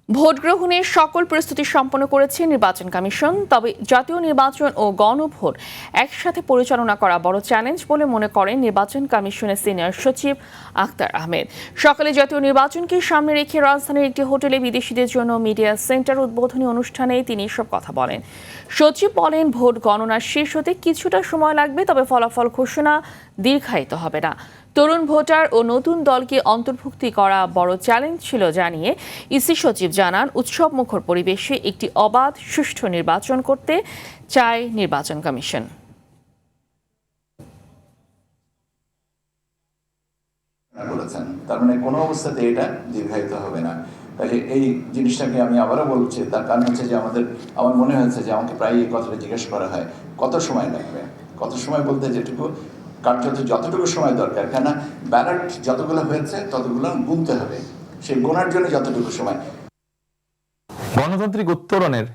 Vote গ্রহণের সকল প্রস্তুতি সম্পন্ন করেছে নির্বাচন কমিশন। তবে জাতীয় নির্বাচন ও গণভোট একসাথে পরিচালনা করা বড় চ্যালেঞ্জ বলে মনে করেন নির্বাচন কমিশনের সিনিয়র সচিব আখতার আহমেদ। সকালে জাতীয় নির্বাচনকে সামনে রেখে রাজধানীর একটি হোটেলে বিদেশিদের জন্য মিডিয়া সেন্টার উদ্বোধনী অনুষ্ঠানে তিনি এসব কথা বলেন। সচিব বলেন, ভোট গণনা শেষ হতে কিছুটা সময় লাগবে, তবে ফলাফল ঘোষণা দীর্ঘায়িত হবে না। তরুণ ভোটার ও নতুন দলকে অন্তর্ভুক্তি করা বড় চ্যালেঞ্জ ছিল জানিয়ে ইসি সচিব জানান, উৎসব মুখর পরিবেশে একটি অবাধ সুষ্ঠু নির্বাচন করতে চায় নির্বাচন কমিশন। বলেছেন, তার মানে কোনো অবস্থাতে এটা দীর্ঘায়িত হবে না। তাহলে এই জিনিসটাকে আমি আবারও বলছি, তার কারণ হচ্ছে যে আমার মনে হয়েছে যে আমাকে প্রায় এই কথাটা জিজ্ঞেস করা হয়, কত সময় লাগবে। কত সময় বলতে যেটুকু কার্যত যতটুকু সময় দরকার, কেননা ব্যালট যতগুলো হয়েছে ততগুলো গুনতে হবে, সেই গোনার জন্য যতটুকু সময়। গণতান্ত্রিক উত্তরণের